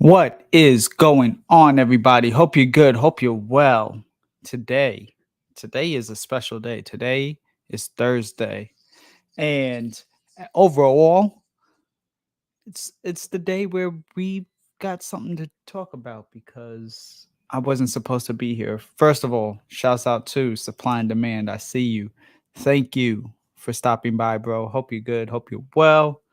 What is going on, everybody? Hope you're good. Hope you're well. Today is a special day. Today is Thursday, and overall, it's the day where we got something to talk about because I wasn't supposed to be here. First of all, shouts out to Supply and Demand. I see you. Thank you for stopping by, bro. Hope you're good. Hope you're well.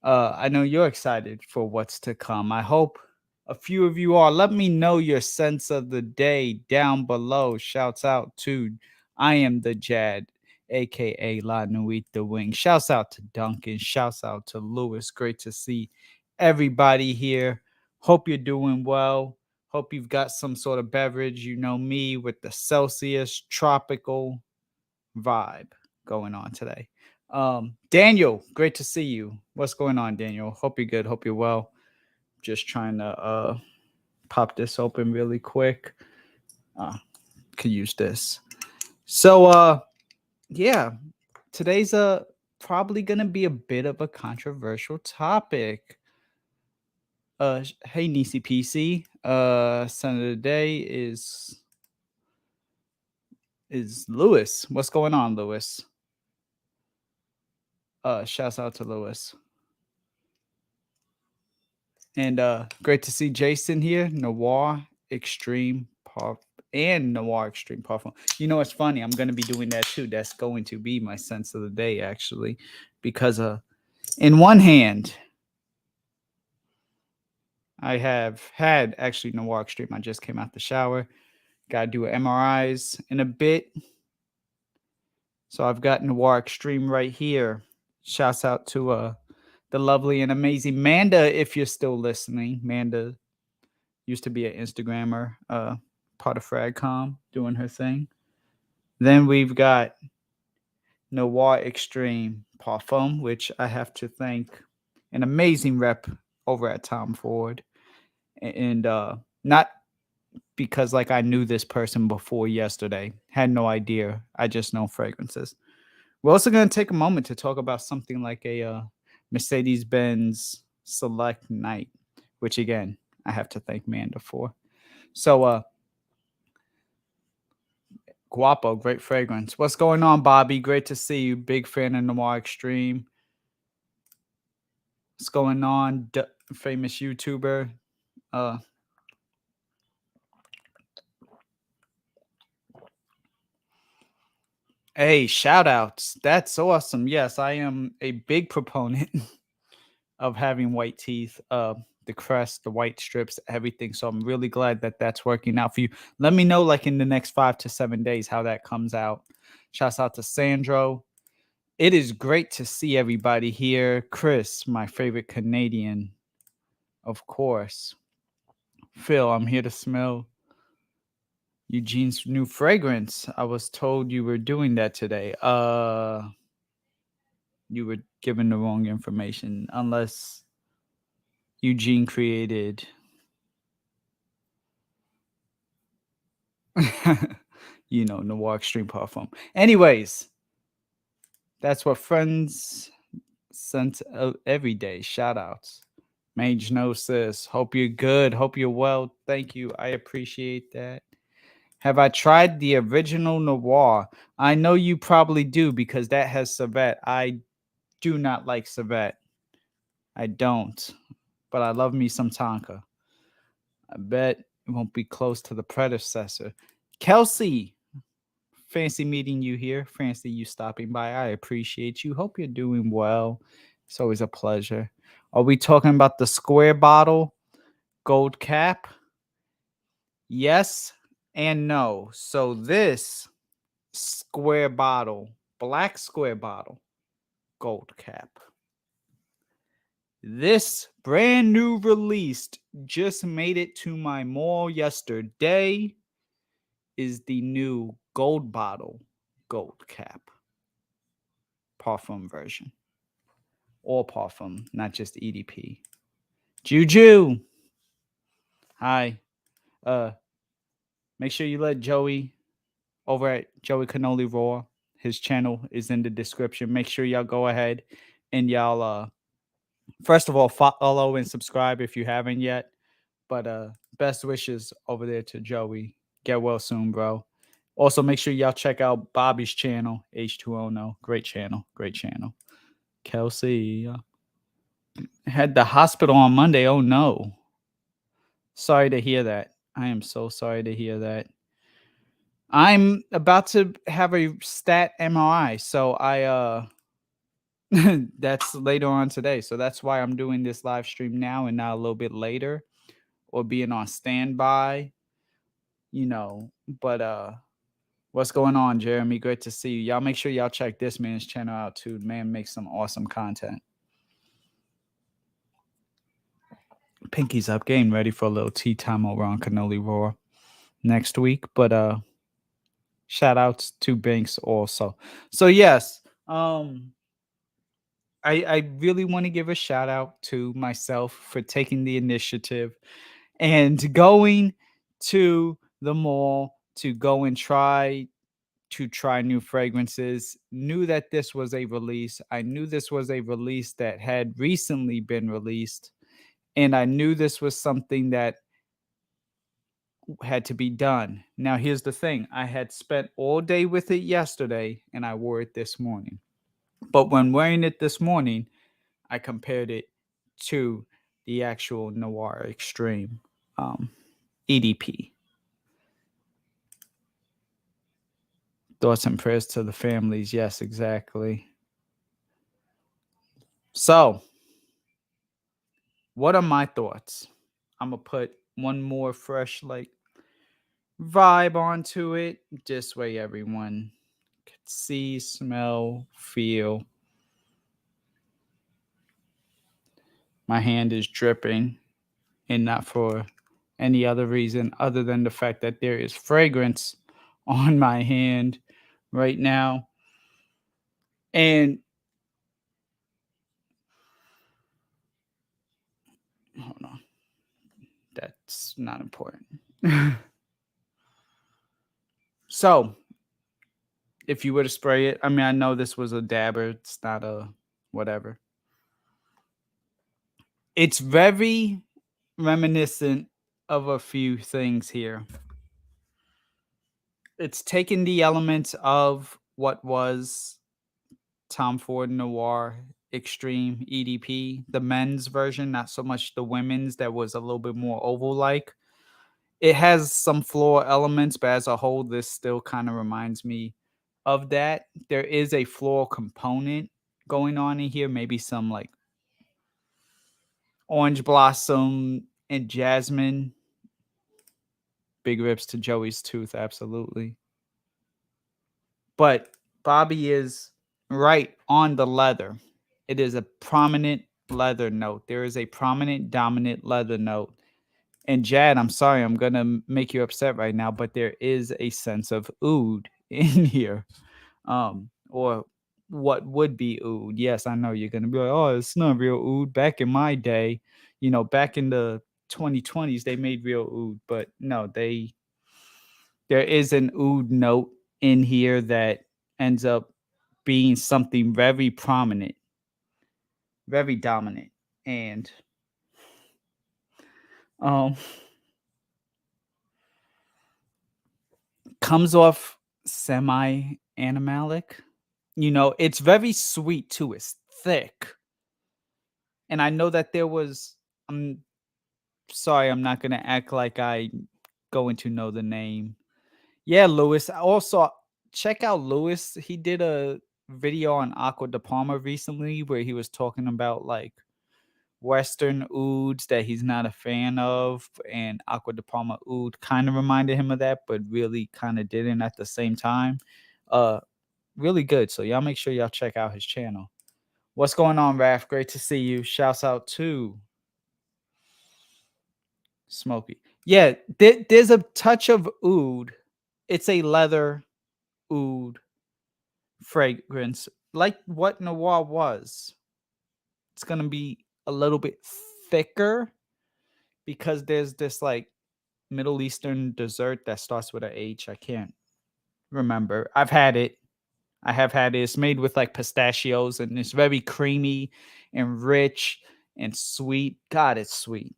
I know you're excited for what's to come. I hope a few of you are. Let me know your sense of the day down below. Shouts out to I am the Jad, aka La Nuit the Wing. Shouts out to Duncan. Shouts out to Lewis. Great to see everybody here. Hope you're doing well. Hope you've got some sort of beverage. You know me with the Celsius tropical vibe going on today. Daniel, great to see you. What's going on, Daniel? Hope you're good. Hope you're well. Just trying to pop this open really quick. Could use this. So yeah, today's probably gonna be a bit of a controversial topic. Hey Nisi PC. Senator today is Lewis. What's going on, Lewis? Shouts out to Lewis. And great to see Jason here. Noir Extreme Parfum and Noir Extreme Parfum. You know, it's funny. I'm going to be doing that too. That's going to be my sense of the day, actually, because in one hand, I have had actually Noir Extreme. I just came out the shower. Got to do MRIs in a bit. So I've got Noir Extreme right here. Shouts out to the lovely and amazing Manda, if you're still listening. Manda used to be an Instagrammer, part of Fragcom, doing her thing. Then we've got Noir Extreme Parfum, which I have to thank an amazing rep over at Tom Ford. And not because like I knew this person before yesterday, had no idea. I just know fragrances. We're also going to take a moment to talk about something like a Mercedes-Benz Select Night, which again, I have to thank Manda for. So, Guapo, great fragrance. What's going on, Bobby? Great to see you. Big fan of Noir Extreme. What's going on, famous YouTuber? Hey, shout outs. That's awesome. Yes, I am a big proponent of having white teeth. The crest, the white strips, everything. So I'm really glad that that's working out for you. Let me know, like in the next 5 to 7 days, how that comes out. Shouts out to Sandro. It is great to see everybody here. Chris, my favorite Canadian, of course. Phil, I'm here to smell Eugene's new fragrance. I was told you were doing that today. You were given the wrong information, unless Eugene created Noir Extreme Parfum. Anyways, that's what friends sent every day. Shout outs. Mage Gnosis. Hope you're good. Hope you're well. Thank you. I appreciate that. Have I tried the original Noir? I know you probably do because that has civet. I do not like civet. I don't. But I love me some Tonka. I bet it won't be close to the predecessor. Kelsey, fancy meeting you here. Fancy you stopping by. I appreciate you. Hope you're doing well. It's always a pleasure. Are we talking about the square bottle, gold cap? Yes and no. So this square bottle, black square bottle, gold cap. This brand new released, just made it to my mall yesterday, is the new gold bottle, gold cap parfum version. All parfum, not just EDP. Juju. Hi. Make sure you let Joey over at Joey Cannoli Raw. His channel is in the description. Make sure y'all go ahead and y'all First of all, follow and subscribe if you haven't yet. But best wishes over there to Joey. Get well soon, bro. Also, make sure y'all check out Bobby's channel, H2O No. Great channel. Great channel. Kelsey had the hospital on Monday. Oh no. Sorry to hear that. I am so sorry to hear that. I'm about to have a stat MRI, so I that's later on today. So that's why I'm doing this live stream now and not a little bit later or being on standby, you know. But what's going on, Jeremy? Great to see you. Y'all make sure y'all check this man's channel out too. Man makes some awesome content. Pinky's up, getting ready for a little tea time over on Cannoli Raw next week. But shout outs to Banks also. So yes, I really want to give a shout out to myself for taking the initiative and going to the mall to go and try new fragrances. Knew that this was a release. I knew this was a release that had recently been released, and I knew this was something that had to be done. Now here's the thing. I had spent all day with it yesterday and I wore it this morning. But when wearing it this morning, I compared it to the actual Noir Extreme EDP. Thoughts and prayers to the families. Yes, exactly. So, what are my thoughts? I'm going to put one more fresh, like, vibe onto it. This way, everyone can see, smell, feel. My hand is dripping, and not for any other reason other than the fact that there is fragrance on my hand right now. And hold on, that's not important. So, if you were to spray it, I mean, I know this was a dabber, it's not a whatever. It's very reminiscent of a few things here. It's taken the elements of what was Tom Ford Noir Extreme EDP, the men's version, not so much the women's that was a little bit more oval like. It has some floral elements, but as a whole, this still kind of reminds me of that. There is a floral component going on in here, maybe some like orange blossom and jasmine. Big rips to Joey's tooth, absolutely. But Bobby is right on the leather. It is a prominent leather note. There is a prominent dominant leather note. And Jad, I'm sorry, I'm gonna make you upset right now, but there is a sense of oud in here. Or what would be oud. Yes, I know you're gonna be like, oh, it's not real oud. Back in my day, back in the 2020s, they made real oud, but no, there is an oud note in here that ends up being something very prominent, very dominant, and um comes off semi animalic. It's very sweet too. It's thick. And I know that I'm sorry, I'm not gonna act like I going to know the name. Yeah, Lewis. Also, check out Lewis. He did a video on Aqua de Palma recently where he was talking about like Western ouds that he's not a fan of, and Aqua de Palma oud kind of reminded him of that, but really kind of didn't at the same time. Really good. So y'all make sure y'all check out his channel. What's going on, Raph? Great to see you. Shouts out to Smokey. Yeah, there's a touch of oud. It's a leather oud fragrance, like what Noir was. It's gonna be a little bit thicker because there's this like Middle Eastern dessert that starts with a H. I can't remember. I've had it. I have had it. It's made with like pistachios and it's very creamy and rich. and sweet. God, it's sweet.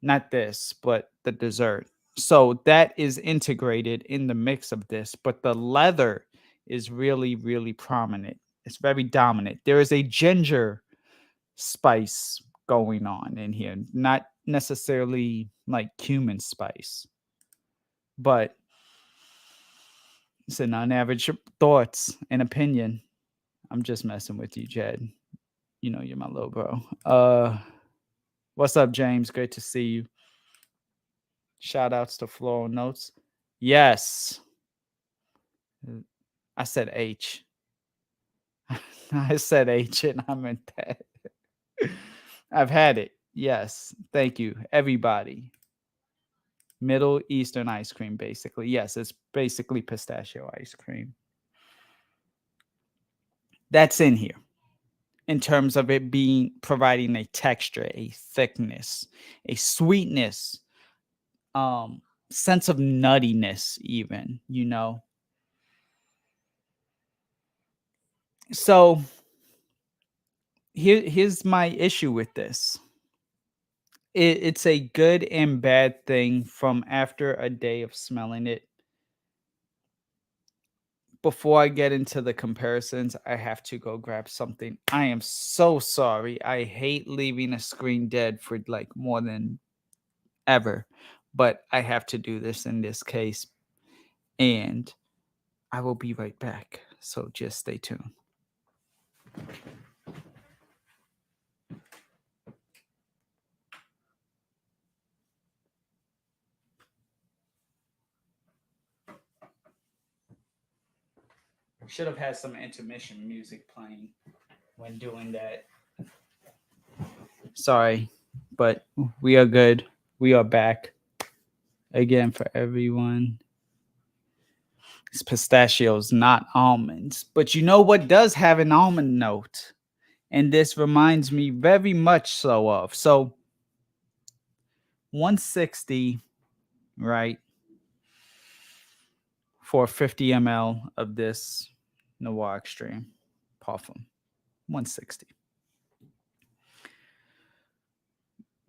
Not this, but the dessert. So that is integrated in the mix of this, but the leather is really, really prominent. It's very dominant. There is a ginger spice going on in here, not necessarily like cumin spice, but it's an unaverage thoughts and opinion. I'm just messing with you, Jed. You know you're my little bro. What's up, James? Great to see you. Shout outs to Floral Notes. Yes. I said H. I said H and I meant that. I've had it. Yes. Thank you, everybody. Middle Eastern ice cream, basically. Yes, it's basically pistachio ice cream. That's in here in terms of it being providing a texture, a thickness, a sweetness, sense of nuttiness, even, you know. So here's my issue with this. It's a good and bad thing from after a day of smelling it. Before I get into the comparisons, I have to go grab something. I am so sorry. I hate leaving a screen dead for like more than ever, but I have to do this in this case. And I will be right back. So just stay tuned. Should have had some intermission music playing when doing that. Sorry, but we are good. We are back again for everyone. It's pistachios, not almonds. But you know what does have an almond note? And this reminds me very much so of. So 160, right? For 50 ml of this Noir Extreme Parfum. 160.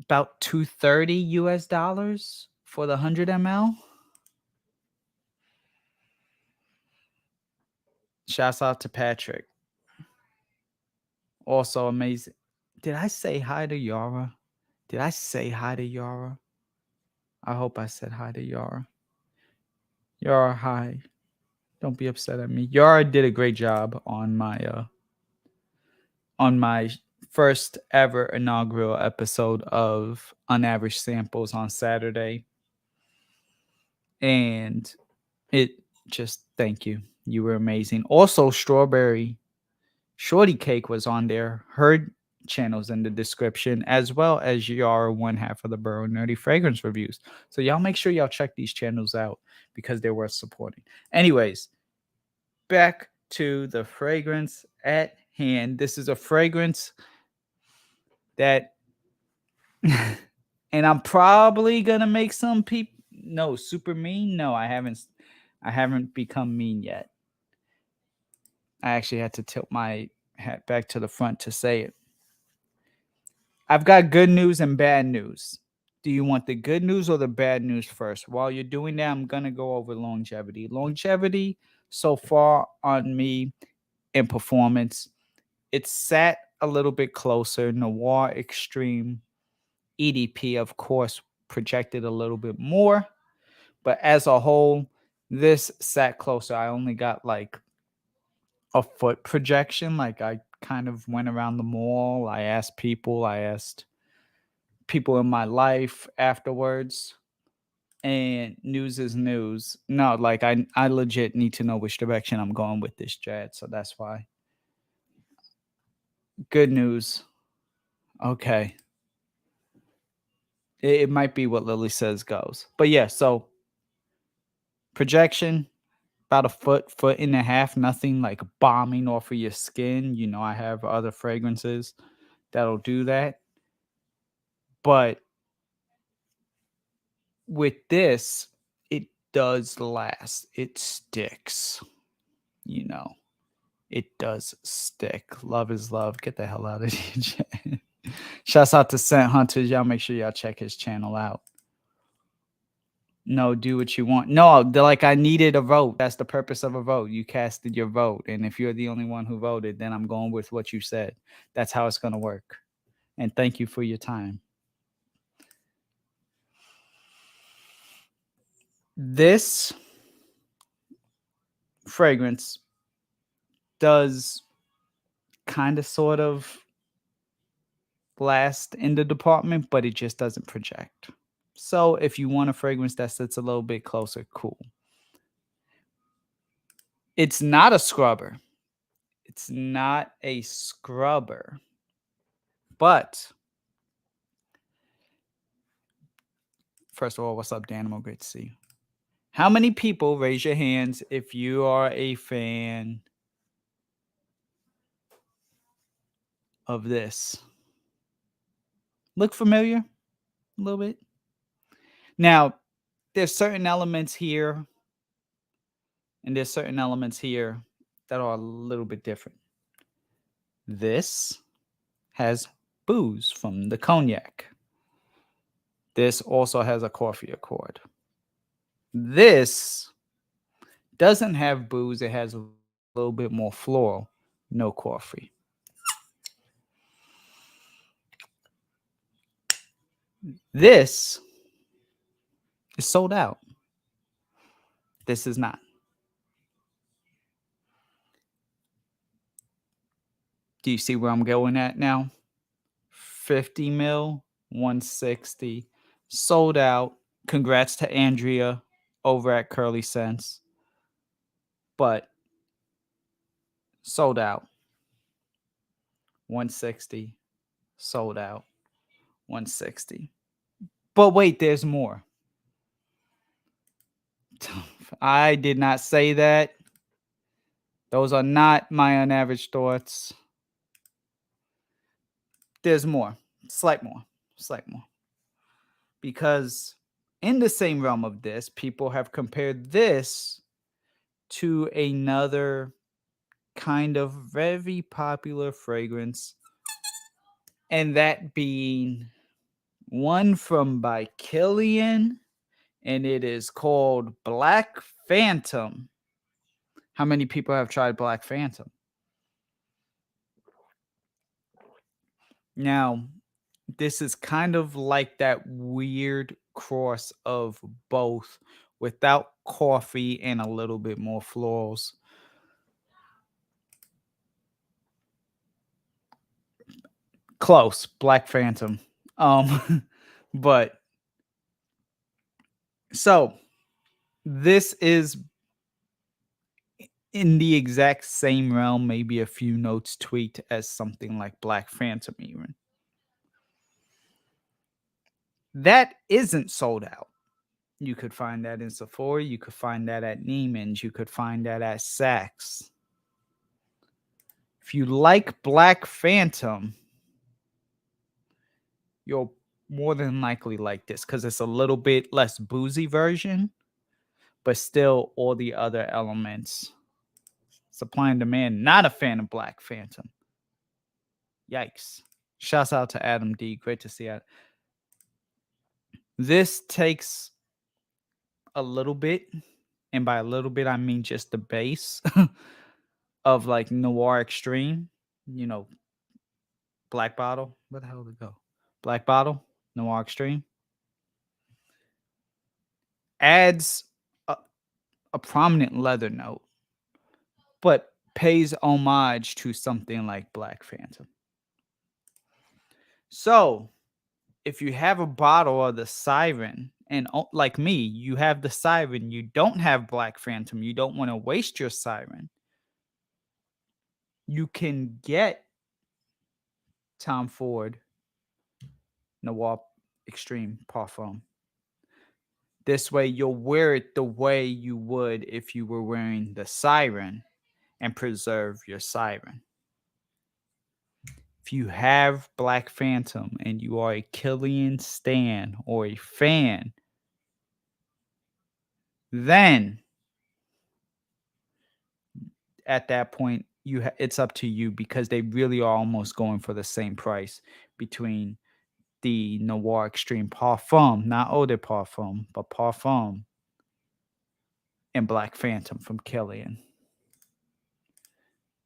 About 230 US dollars for the 100 ml. Shouts out to Patrick. Also amazing. Did I say hi to Yara? Did I say hi to Yara? I hope I said hi to Yara. Yara, hi. Don't be upset at me. Yara did a great job on my first ever inaugural episode of unAVERAGE Samples on Saturday. And it just thank you. You were amazing. Also, Strawberry Shorty Cake was on there. Her channel's in the description, as well as Yara, one half of the Burrow Nerdy Fragrance Reviews. So y'all make sure y'all check these channels out because they're worth supporting. Anyways, back to the fragrance at hand. This is a fragrance that and I'm probably gonna make some people super mean. No, I haven't become mean yet. I actually had to tilt my hat back to the front to say it. I've got good news and bad news. Do you want the good news or the bad news first? While you're doing that, I'm gonna go over longevity. Longevity so far on me in performance, it's sat a little bit closer. Noir Extreme EDP, of course, projected a little bit more, but as a whole, this sat closer. I only got like a foot projection. Like I kind of went around the mall. I asked people in my life afterwards. And news is news. No, like I legit need to know which direction I'm going with this jet. So that's why. Good news. Okay. It might be what Lily says goes. But yeah, so projection, about a foot and a half, nothing like bombing off of your skin. You know, I have other fragrances that'll do that. But with this, it does last. It sticks. You know, it does stick. Love is love. Get the hell out of here. Shouts out to Scent Hunters. Y'all make sure y'all check his channel out. No, do what you want. No, like I needed a vote. That's the purpose of a vote. You casted your vote. And if you're the only one who voted, then I'm going with what you said. That's how it's going to work. And thank you for your time. This fragrance does kind of sort of last in the department, but it just doesn't project. So if you want a fragrance that sits a little bit closer, cool. It's not a scrubber. It's not a scrubber. But first of all, what's up, Danimal? Great to see you. How many people, raise your hands if you are a fan of this? Look familiar a little bit? Now, there's certain elements here and there's certain elements here that are a little bit different. This has booze from the cognac. This also has a coffee accord. This doesn't have booze. It has a little bit more floral, no coffee. This is sold out. This is not. Do you see where I'm going at now? 50 mil, 160, sold out. Congrats to Andrea over at Curly Sense. But sold out. 160, sold out. 160. But wait, there's more. I did not say that. Those are not my unaverage thoughts. There's more. Slight more. Because in the same realm of this, people have compared this to another kind of very popular fragrance, and that being one from by Killian, and it is called Black Phantom. How many people have tried Black Phantom? Now, this is kind of like that weird cross of both without coffee and a little bit more florals. Close, Black Phantom. But so this is in the exact same realm, maybe a few notes tweaked as something like Black Phantom even. That isn't sold out. You could find that in Sephora. You could find that at Neiman's. You could find that at Saks. If you like Black Phantom, you'll more than likely like this because it's a little bit less boozy version, but still all the other elements. Supply and demand. Not a fan of Black Phantom. Yikes. Shouts out to Adam D. Great to see you. This takes a little bit, and by a little bit, I mean just the base of like Noir Extreme, you know, Black Bottle. Where the hell did it go? Black Bottle, Noir Extreme. Adds a prominent leather note, but pays homage to something like Black Phantom. So, if you have a bottle of the Siren, and like me, you have the Siren, you don't have Black Phantom, you don't want to waste your Siren, you can get Tom Ford Noir Extreme Parfum. This way, you'll wear it the way you would if you were wearing the Siren and preserve your Siren. If you have Black Phantom and you are a Killian stan or a fan, then at that point, it's up to you because they really are almost going for the same price between the Noir Extreme Parfum, not Eau de Parfum, but Parfum, and Black Phantom from Killian.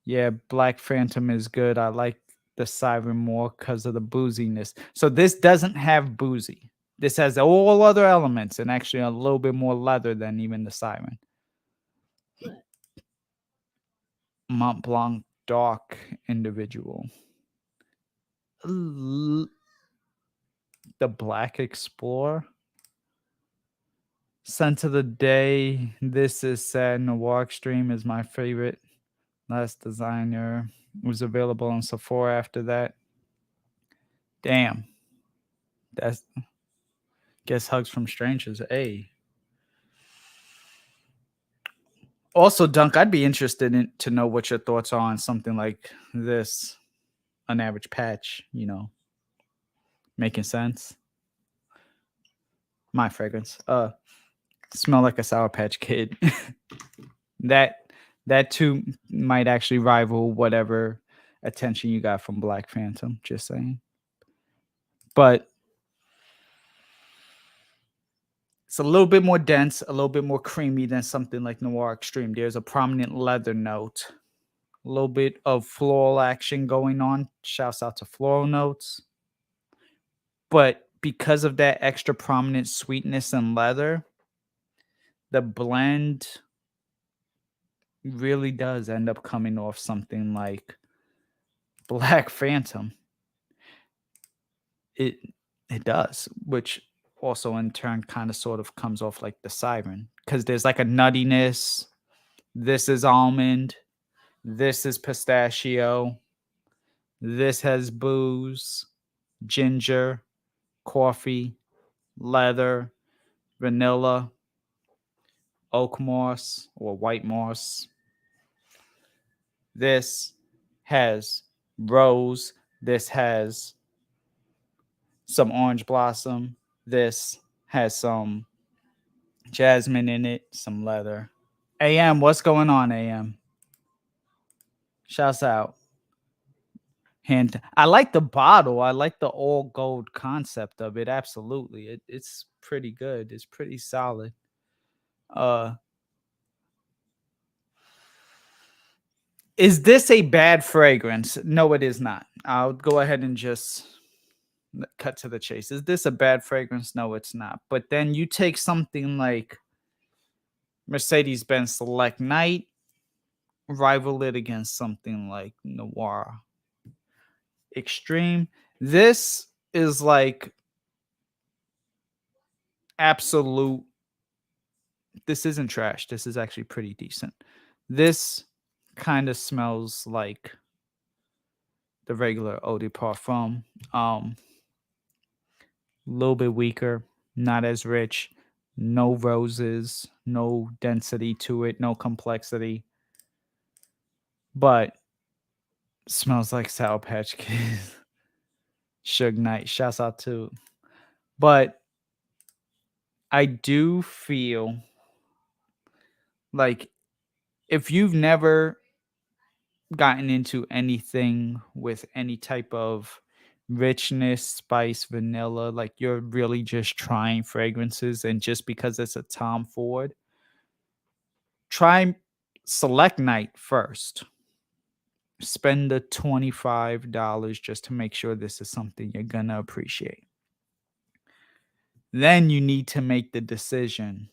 Yeah, Black Phantom is good. I like the Siren more because of the booziness. So this doesn't have boozy. This has all other elements and actually a little bit more leather than even the Siren. Mont Blanc Dark Individual. The Black Explorer. Scent of the Day. This is sad. Noir Extreme is my favorite. Last Designer was available on Sephora after that. Damn. That's guess hugs from strangers. Hey. Also, Dunk, I'd be interested in to know what your thoughts are on something like this, an average patch, making sense. My fragrance. Smell like a Sour Patch Kid. that that too might actually rival whatever attention you got from Black Phantom, just saying. But it's a little bit more dense, a little bit more creamy than something like Noir Extreme. There's a prominent leather note, a little bit of floral action going on. Shouts out to floral notes. But because of that extra prominent sweetness and leather, the blend really does end up coming off something like Black Phantom. It it does, which also in turn kind of sort of comes off like the Siren because there's like a nuttiness. This is almond. This is pistachio. This has booze, ginger, coffee, leather, vanilla, oak moss or white moss. This has rose. This has some orange blossom. This has some jasmine in it, some leather. AM, what's going on, AM? Shouts out. I like the bottle. I like the all gold concept of it. Absolutely. It's pretty good. It's pretty solid. Uh is this a bad fragrance? No, it is not. I'll go ahead and just cut to the chase. Is this a bad fragrance? No, it's not. But then you take something like Mercedes-Benz Select Night, rival it against something like Noir Extreme. This is like absolute. This isn't trash. This is actually pretty decent. This kind of smells like the regular eau de parfum. A little bit weaker, not as rich, no roses, no density to it, no complexity, but smells like Sour Patch Kids. Suge Knight, shouts out to. But I do feel like if you've never gotten into anything with any type of richness, spice, vanilla, like you're really just trying fragrances, and just because it's a Tom Ford, try Select Night first. Spend the $25 just to make sure this is something you're gonna appreciate. Then you need to make the decision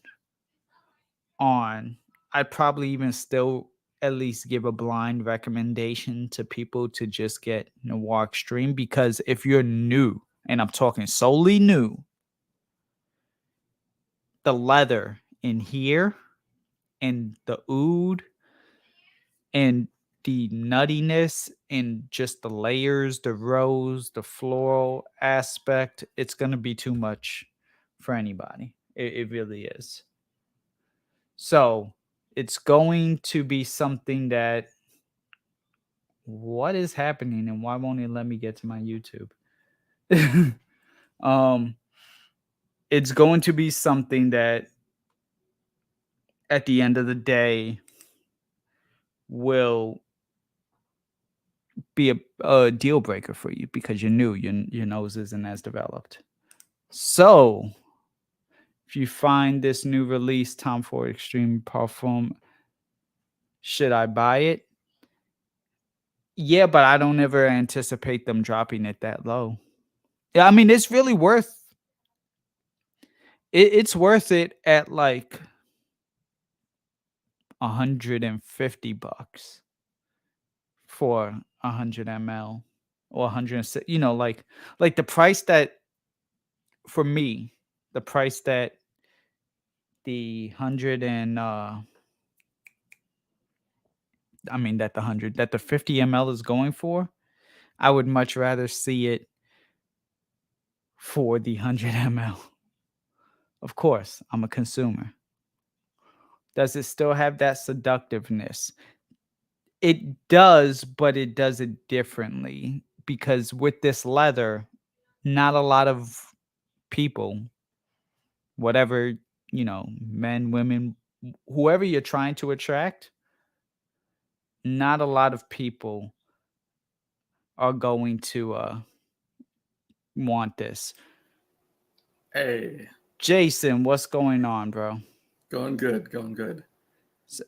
on. I'd probably even still at least give a blind recommendation to people to just get Noir Extreme, because if you're new, and I'm talking solely new, the leather in here and the oud and the nuttiness and just the layers, the rose, the floral aspect, it's going to be too much for anybody. It really is. So it's going to be something that, what is happening and why won't it let me get to my YouTube? um, it's going to be something that at the end of the day will be a deal breaker for you because you're new. Your nose isn't as developed. So if you find this new release, Tom Ford Extreme Parfum, should I buy it? Yeah, but I don't ever anticipate them dropping it that low. Yeah, I mean it's really it's worth it at like $150 for 100 ml or 106. Like the price that for me, the price that the 100 and I mean that the 100 that the 50 ml is going for, I would much rather see it for the 100 ml. Of course, I'm a consumer. Does it still have that seductiveness? It does, but it does it differently because with this leather, not a lot of people, whatever, men, women, whoever you're trying to attract, not a lot of people are going to want this. Hey, Jason, what's going on, bro? going good, going good.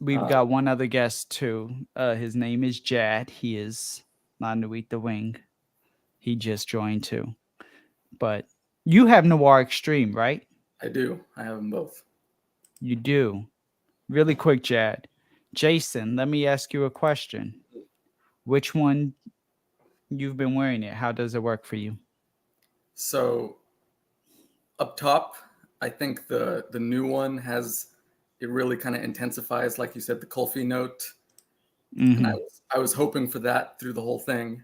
We've got one other guest too. His name is Jad. He is not to eat the wing. He just joined too. But you have Noir Extreme, right? I do. I have them both. You do. Really quick, Jad. Jason, let me ask you a question. Which one you've been wearing it? How does it work for you? So up top, I think the new one has it really kind of intensifies, like you said, the Kulfi note, and Mm-hmm. I was hoping for that through the whole thing,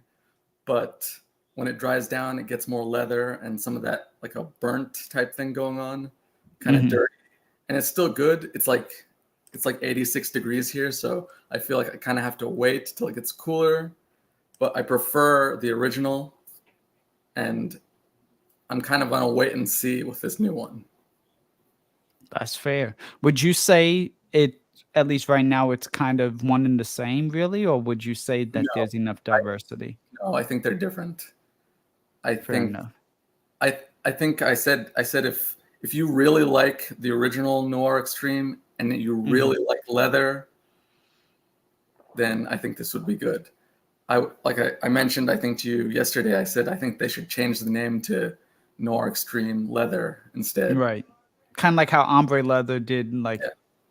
but when it dries down, it gets more leather and some of that like a burnt type thing going on, kind of Mm-hmm. dirty, and it's still good. It's like 86 degrees here, so I feel like I kind of have to wait till it gets cooler. But I prefer the original, and I'm kind of on a wait and see with this new one. That's fair. Would you say it, at least right now, it's kind of one and the same, really? Or would you say that No, there's enough I, diversity? no, I think they're different. I Fair think enough. I think I said if you really like the original Noir Extreme and you Mm-hmm. really like leather, then I think this would be good. I mentioned I think to you yesterday. I said I think they should change the name to Noir Extreme Leather instead. Right. Kind of like how Ombre Leather did, like Yeah.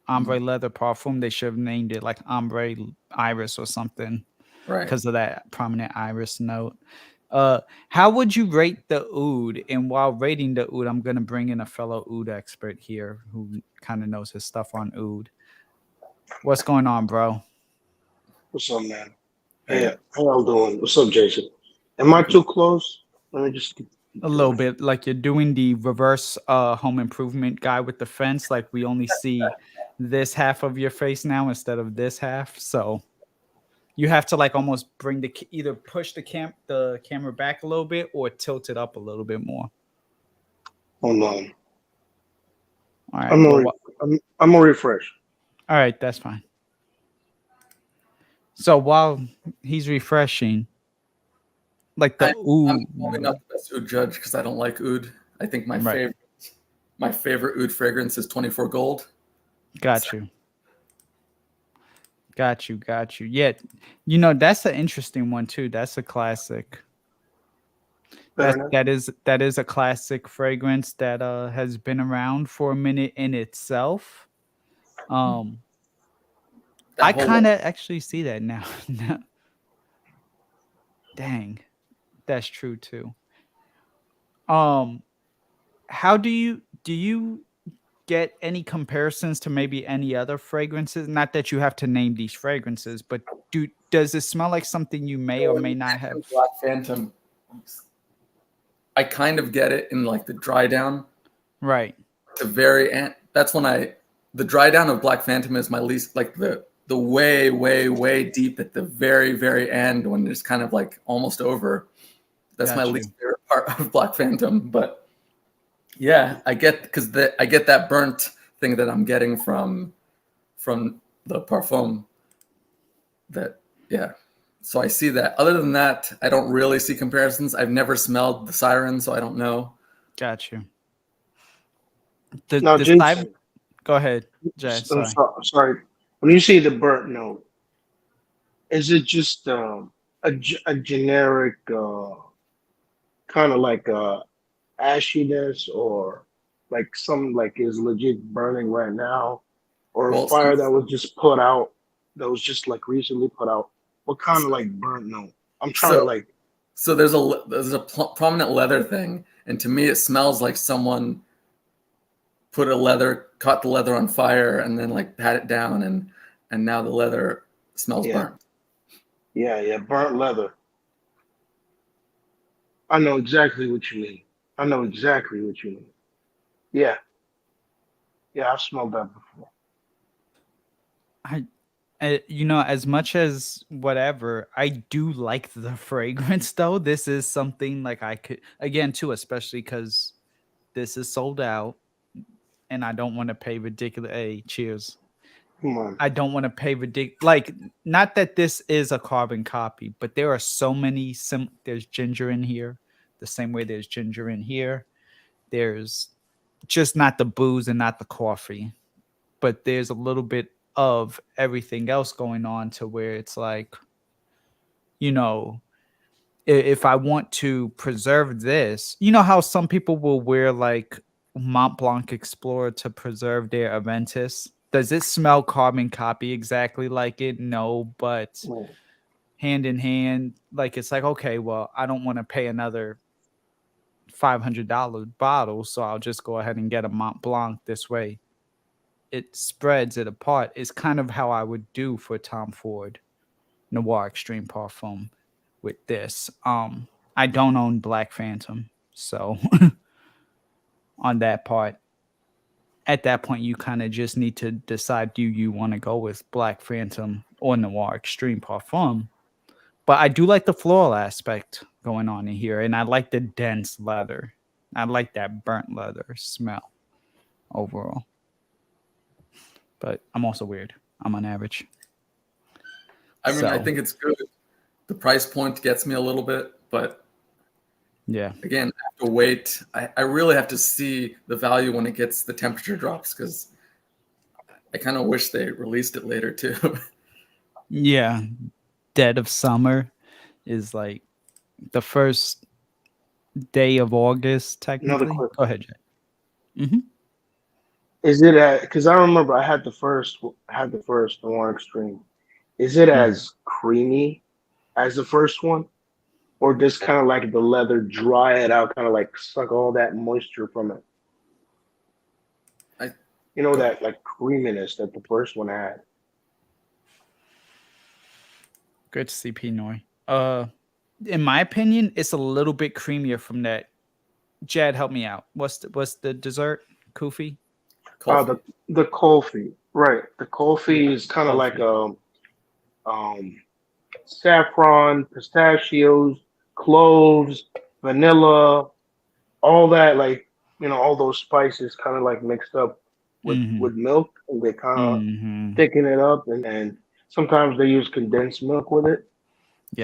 Ombre Mhm. Leather Parfum. They should have named it like Ombre Iris or something Right. because of that prominent iris note. How would you rate the oud? And while rating the oud, I'm gonna bring in a fellow oud expert here who kind of knows his stuff on oud. What's going on, bro? What's up, man? Hey, Hey. how y'all doing? What's up, Jason? Am I too close? Let me just A get little bit like you're doing the reverse home improvement guy with the fence. Like we only see this half of your face now instead of this half. So you have to like almost bring either push the camera back a little bit or tilt it up a little bit more. hold on. All right. I'm Well, gonna I'm gonna refresh. all right, that's fine. So while he's refreshing, like the I, I'm ooh, probably not the best oud judge because I don't like oud. I think right, my favorite oud fragrance is 24 Gold. So, got you, got you. Yeah, that's an interesting one too. That's a classic. Better now? That is a classic fragrance that has been around for a minute in itself. Um, that I whole kind of actually see that now. Dang, that's true too. Um, how do you get any comparisons to maybe any other fragrances? Not that you have to name these fragrances, but does it smell like something you may or when may you not have? mentioned Black Phantom, I kind of get it in like the dry down. Right. The very end. That's when the dry down of Black Phantom is my least like the way way deep at the very end when it's kind of like almost over. That's my Got least you. favorite part of Black Phantom. But yeah, I get because I get that burnt thing that I'm getting from the parfum. That yeah, So I see that. Other than that, I don't really see comparisons. I've never smelled the siren, so I don't know. Got you. Now, The side. Jason, Go ahead, Jay. Sorry. sorry. When you say the burnt note, is it just a generic kind of like ashiness, or like some like is legit burning right now, or a Well, fire that since was just put out, that was just like recently put out? What kind of like burnt note? I'm trying to so like. so there's a prominent leather thing, and to me it smells like someone caught the leather on fire, and then like pat it down, and now the leather smells Yeah, burnt. yeah, burnt leather. I know exactly what you mean. I know exactly what you mean. Yeah, yeah, I've smelled that before. I, you know, as much as whatever, I do like the fragrance though. This is something like I could again too, especially because this is sold out, and I don't want to pay ridiculous. Hey, cheers. Come on. I don't want to pay ridiculous. Like, not that this is a carbon copy, but there are so many. There's ginger in here, the same way there's ginger in here. There's just not the booze and not the coffee, but there's a little bit of everything else going on to where it's like, you know, if I want to preserve this, you know how some people will wear like Mont Blanc Explorer to preserve their Aventus? Does it smell carbon copy exactly like it? No, but Right. hand in hand, like it's like, okay, well, I don't want to pay another $500 bottle, so I'll just go ahead and get a Mont Blanc this way. It spreads it apart. Is kind of how I would do for Tom Ford Noir Extreme Parfum with this. I don't own Black Phantom, so on that part, at that point, you kind of just need to decide: do you want to go with Black Phantom or Noir Extreme Parfum? But I do like the floral aspect going on in here, and I like the dense leather. I like that burnt leather smell overall. But I'm also weird. I'm on average. I mean, I So think it's good. The price point gets me a little bit, but yeah. again, I have to wait. I really have to see the value when it gets the temperature drops, because I kind of wish they released it later too. Yeah. Dead of summer is like the first day of August, Another technically. Go question. ahead, Jay. Is it at? Because I remember I had the first Noir Extreme. Is it Hmm. as creamy as the first one, or just kind of like the leather dry it out, kind of like suck all that moisture from it? I You know, go. that like creaminess that the first one had. Good to see Pinoy. In my opinion, it's a little bit creamier from that. Jad, help me out. What's the dessert? Kufi? Uh, Coffee. the the coffee, right? The coffee Yeah, is kind of like Kofi. um saffron, pistachios, cloves, vanilla, all that, like, all those spices kind of like mixed up Mm-hmm. with milk, and they kind of Mm-hmm. thicken it up, and sometimes they use condensed milk with it.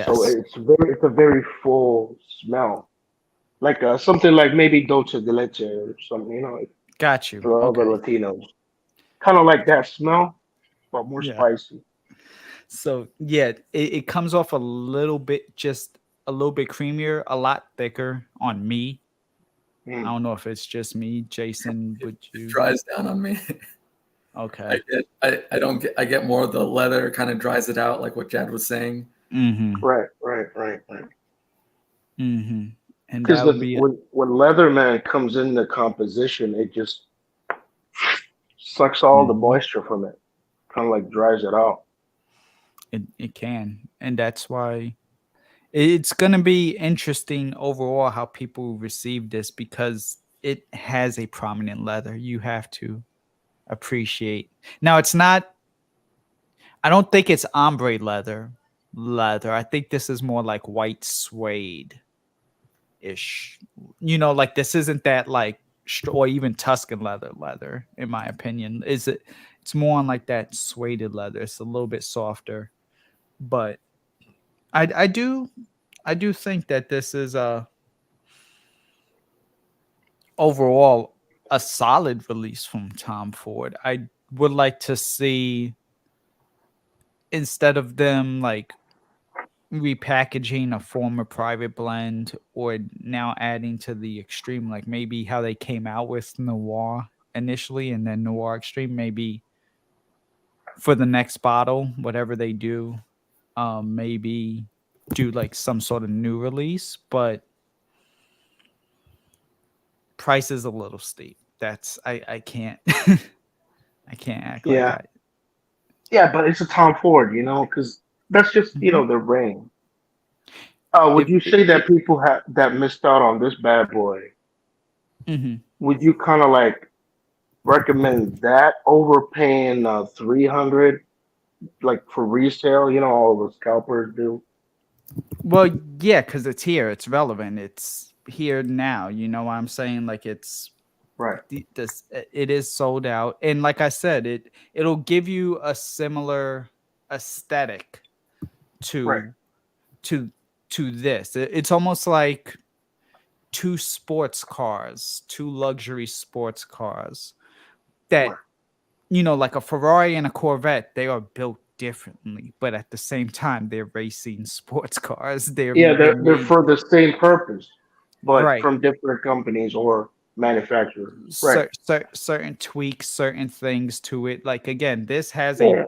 So Yes. it's a very full smell, like something like maybe dulce de leche or something, Got you. for other Okay. Latinos, kind of like that smell, but more Yeah. spicy. So yeah, it comes off a little bit, just a little bit creamier, a lot thicker on me. I Mm. don't know if it's just me. Jason, It, would it you? dries down on me. Okay. I don't get I get more of the leather kind of dries it out, like what Jad was saying. Mm-hmm. Right. Mm-hmm. And Because that would be when Leatherman comes in the composition, it just sucks all the mhm. moisture from it, kind of like dries it out. It can. And that's why it's gonna be interesting overall how people receive this because it has a prominent leather. You have to appreciate. Now it's not I don't think it's ombre leather. I think this is more like white suede ish. You know, like this isn't that like or even Tuscan leather, in my opinion. Is it it's more on like that suede leather. It's a little bit softer, but I do think that this is a overall a solid release from Tom Ford. I would like to see, instead of them like repackaging a former private blend or now adding to the extreme, like maybe how they came out with Noir initially and then Noir Extreme, maybe for the next bottle, whatever they do, maybe do like some sort of new release, but price is a little steep. That's I can't I can't act like Yeah, I. yeah, but it's a Tom Ford, because that's just Mhm. the ring. Would If you it, say that it people that missed out on this bad boy? mhm. Would you kind of like recommend that over paying 300 like for resale? All the scalpers do. Well, yeah, because it's here, it's relevant, it's here now. You know what I'm saying? Like it's Right, it is sold out, and like I said, it'll give you a similar aesthetic right, to to this. It's almost like two sports cars, two luxury sports cars right. that, like a Ferrari and a Corvette, they are built differently, but at the same time, they're racing sports cars. Yeah, They're they're made for the same purpose, but right. from different companies or manufacturers. Right. Certain tweaks, certain things to it. Like again, this has a Yeah.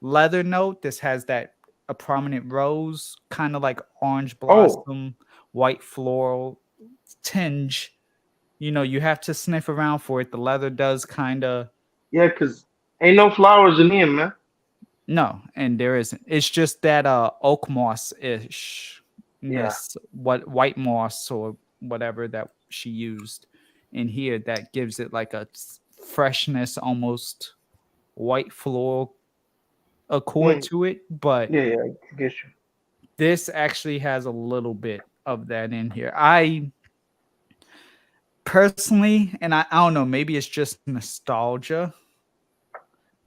leather note. This has that a prominent rose, kind of like orange Oh, blossom, white floral tinge. You have to sniff around for it. The leather does kind of yeah, because ain't no flowers in here, man. no, and there isn't. It's just that oak moss ish Yeah. ness, what white moss or whatever that she used in here that gives it like a freshness, almost white floral accord Mm, to it. But yeah, yeah, I get you. this actually has a little bit of that in here. I personally, and I don't know, maybe it's just nostalgia.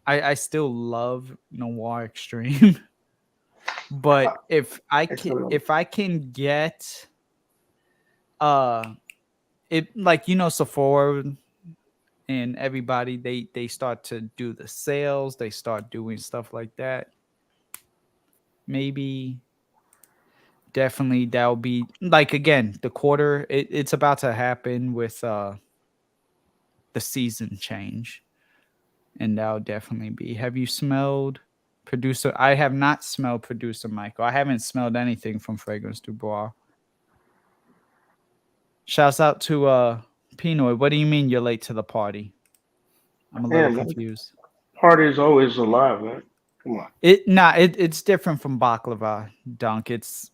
I still love Noir Extreme. But It's a little. if I can get uh it, like Sephora and everybody, they start to do the sales, they start doing stuff like that. Maybe definitely that'll be like, again, the quarter, it's about to happen with the season change, and that'll definitely be. Have you smelled producer? I have not smelled producer Michael. I haven't smelled anything from Fragrance Dubois. Shouts out to Pinoy. What do you mean you're late to the party? I'm a Yeah, little man. confused. Party is always alive, man. Come on. It's different from baklava, Dunk. It's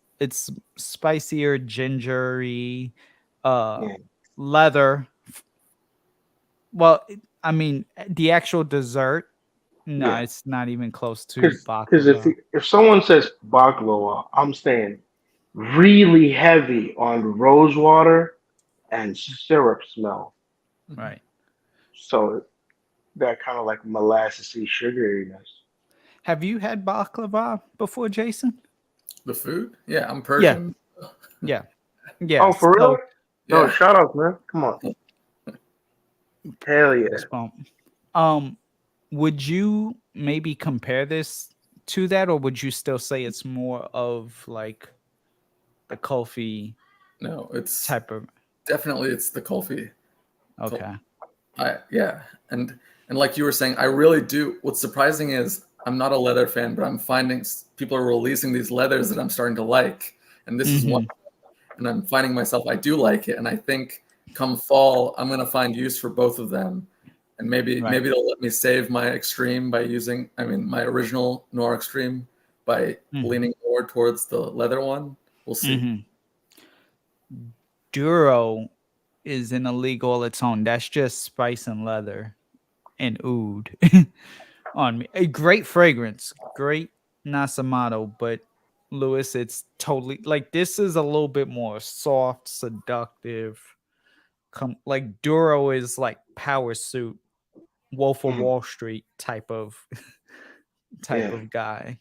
spicier, gingery, uh Yeah, leather. Well, I mean, the actual dessert, no, yeah. it's not even close to Because baklava. if someone says baklava, I'm saying really heavy on rose water and syrup smell. Mhm. Right. So that kind of like molassesy sugariness. Have you had baklava before, Jason? The food? Yeah, I'm Yeah, Persian. yeah, yeah. Oh, for real? So No, Yeah. shout out, man. Come on. Hell yeah. fist bump. Um, would you maybe compare this to that, or would you still say it's more of like the Kofi No, it's type of? definitely it's the coffee. Okay. Yeah, and like you were saying, I really do. What's surprising is I'm not a leather fan, but I'm finding people are releasing these leathers that I'm starting to like, and this is one. Mm-hmm. And I'm finding myself I do like it, and I think come fall I'm gonna find use for both of them, and Right. maybe they'll let me save my extreme by using my original Noir Extreme by Mm-hmm. leaning more towards the leather one. We'll see. Mm-hmm. Duro is in a league all its own. That's just spice and leather and oud on me. A great fragrance, great Nasamato, but Lewis, it's totally like this is a little bit more soft, seductive. Like Duro is like power suit, Wolf of Mm, Wall Street type of yeah. guy.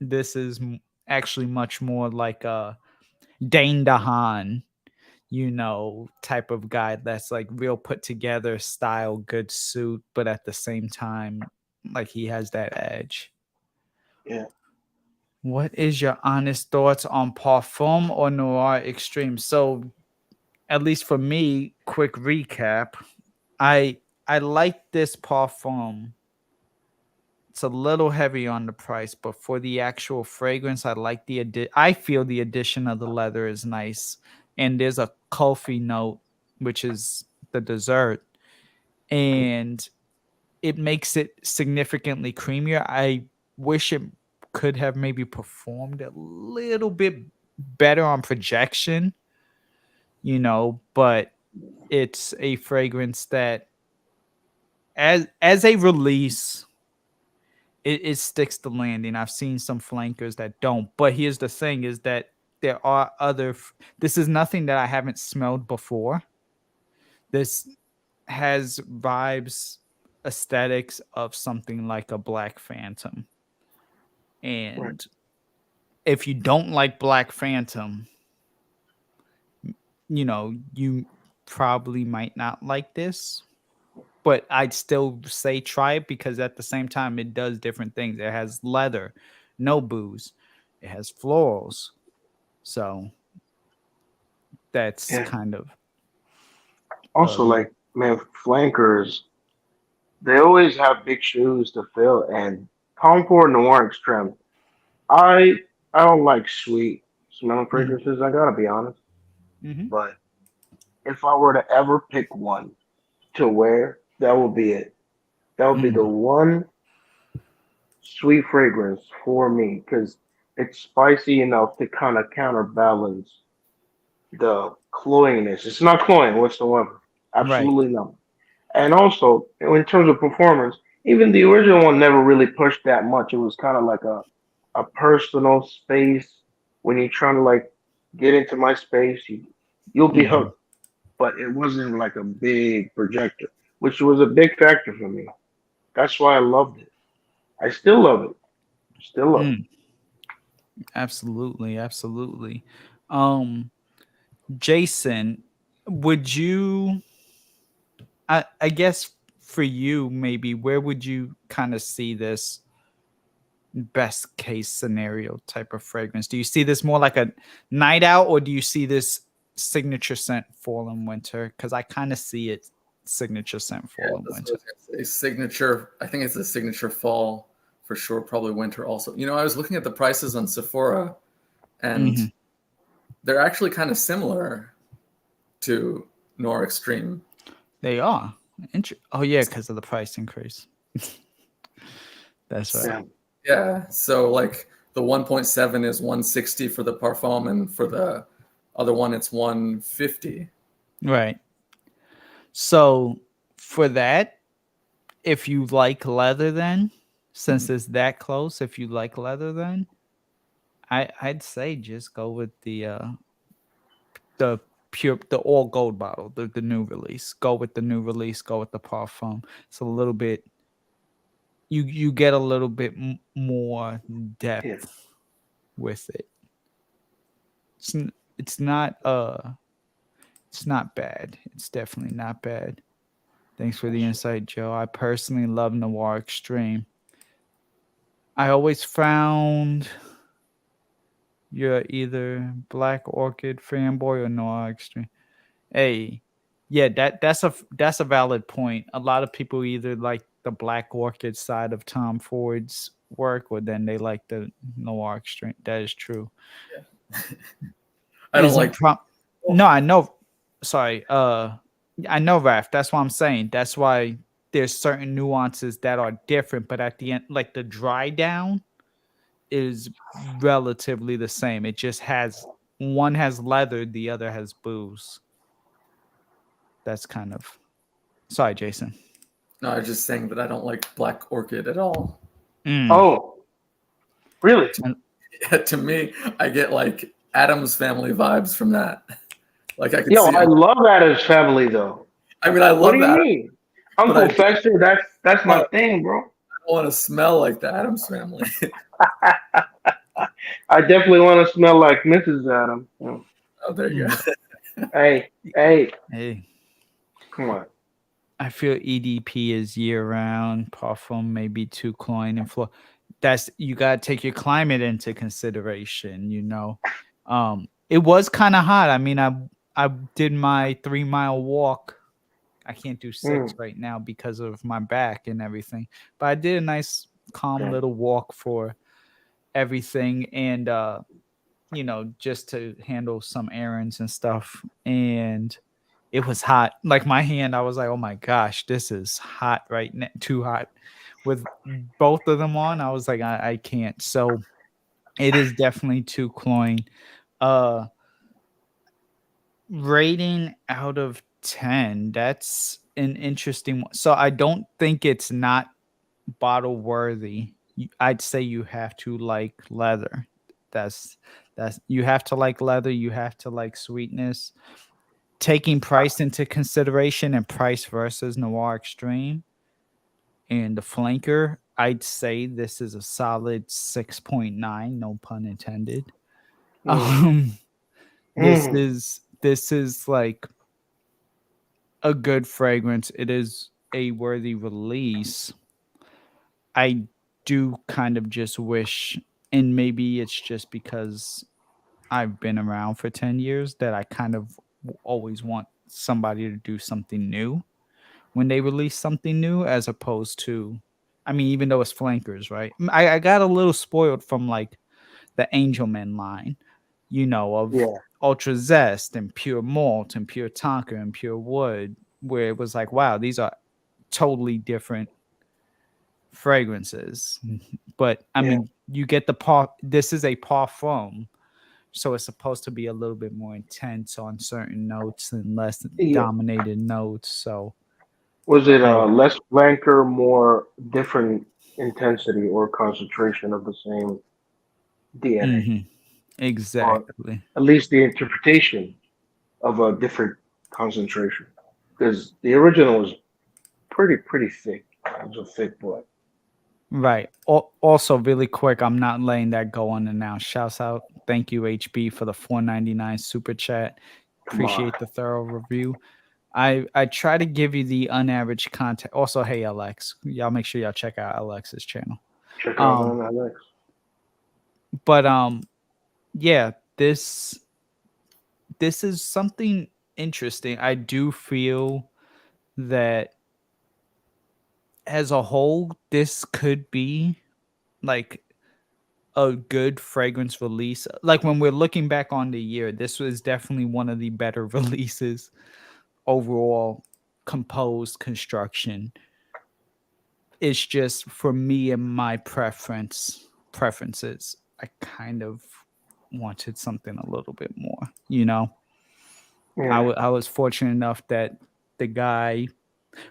This is actually much more like a Dane DeHaan, type of guy that's like real put together style, good suit, but at the same time, like he has that edge. Yeah. What is your honest thoughts on Parfum or Noir Extreme? So, at least for me, quick recap. I like this Parfum. It's a little heavy on the price, but for the actual fragrance, I like I feel the addition of the leather is nice, and there's a coffee note, which is the dessert, and it makes it significantly creamier. I wish it could have maybe performed a little bit better on projection, but it's a fragrance that as a release it sticks the landing. I've seen some flankers that don't, but here's the thing: is that there are this is nothing that I haven't smelled before. This has vibes, aesthetics of something like a Black Phantom, Right. and if you don't like Black Phantom, you probably might not like this, but I'd still say try it because at the same time it does different things. It has leather, no booze, it has florals. So that's Yeah. kind of Also, like, man, flankers, they always have big shoes to fill. And Tom Ford Noir Extreme, I I don't like sweet smelling mhm, fragrances. I gotta be honest. mhm, But if I were to ever pick one to wear, that would be it. That would be the mhm. one sweet fragrance for me because it's spicy enough to kind of counterbalance the cloyiness. It's not cloying whatsoever. Right. Absolutely not. And also, in terms of performance, even the original one never really pushed that much. It was kind of like a personal space. When you're trying to like get into my space, you'll be Mhm. hooked. But it wasn't like a big projector, which was a big factor for me. That's why I loved it. I still love it. Still love it. Mm, absolutely, absolutely. Um, Jason, would you? I guess for you, maybe where would you kind of see this best case scenario type of fragrance? Do you see this more like a night out, or do you see this signature scent fall and winter? Because I kind of see it signature scent Yeah, fall and that's what I winter. was gonna say. Signature. I think it's a signature fall for sure. Probably winter also. I was looking at the prices on Sephora, and Hmm. they're actually kind of similar to Noir Extreme. They are. Oh yeah, because of the price increase. That's So, right. Yeah. yeah. So like the 1.7 is 160 for the Parfum, and for the other one it's 150. Right. So for that, if you like leather, then since it's that close, if you like leather, then I'd say just go with the the all gold bottle, the new release. Go with the new release. Go with the Parfum. It's a little bit. You get a little bit more Yeah. depth with it. It's not it's not bad. It's definitely not bad. Thanks for the insight, Joe. I personally love Noir Extreme. I always found you're either Black Orchid fanboy or Noir Extreme. Hey, yeah, that's a valid point. A lot of people either like the Black Orchid side of Tom Ford's work, or then they like the Noir Extreme. That is true. Yeah. I don't Isn't like. prom? No, I know. Sorry. I know, Raf. That's what I'm saying. That's why there's certain nuances that are different, but at the end, like the dry down is relatively the same. It just has one has leather, the other has booze. That's kind of sorry, Jason. No, I was just saying that I don't like Black Orchid at all. Mm. Oh, really? And- To me, I get like Adam's Family vibes from that. Like I could Yo, see. I love Adam's Family though. I mean, I What do love you Adam, mean? but I Uncle don't Fester, that's my want to. thing, bro. I don't want to smell like the Adams Family. I definitely want to smell like Mrs. Adam. Oh, there you Mm. go. Hey, hey, Hey, come on. I feel EDP is year round. Parfum maybe too cloying and floor. That's you gotta take your climate into consideration, you know. It was kind of hot. I mean, I did my 3 mile walk. I can't do six Mm, right now because of my back and everything. But I did a nice calm okay. little walk for everything and you know, just to handle some errands and stuff. And it was hot. Like my hand, I was like, "Oh my gosh, this is hot right now, too hot." With both of them on, I was like, I can't." So it is definitely too cloying. Uh, Rating out of 10, that's an interesting one. So I don't think it's not bottle worthy. I'd say you have to like leather. That's that's you have to like leather. You have to like sweetness. Taking price into consideration and price versus Noir Extreme and the flanker, I'd say this is a solid 6.9, no pun intended. Mm, Um mm, this is like a good fragrance. It is a worthy release. I do kind of just wish, and maybe it's just because I've been around for 10 years that I kind of always want somebody to do something new when they release something new, as opposed to, I mean, even though it's flankers, right? I got a little spoiled from like the Angelman line, you know, of yeah, Ultra Zest and Pure Malt and Pure Tonka and Pure Wood, where it was like, wow, these are totally different fragrances. But I yeah, mean, you get the par. This is a parfum, so it's supposed to be a little bit more intense on certain notes and less yeah. dominated notes. So Was it I less flanker, more different intensity or concentration of the same DNA, mhm, or exactly. at least the interpretation of a different concentration? Because the original was pretty thick. It was a thick boy. Right. Also, really quick, I'm not letting that go unannounced. Shouts out, thank you HB for the 4.99 super chat. Come on, Appreciate the thorough review. I try to give you the unaverage content. Also, hey Alex, y'all make sure y'all check out Alex's channel. check out Um, on that next. but yeah, this is something interesting. I do feel that as a whole, this could be like a good fragrance release. Like when we're looking back on the year, this was definitely one of the better releases overall, composed construction. It's just for me and my preferences, I kind of wanted something a little bit more, you know. Yeah, I was fortunate enough that the guy,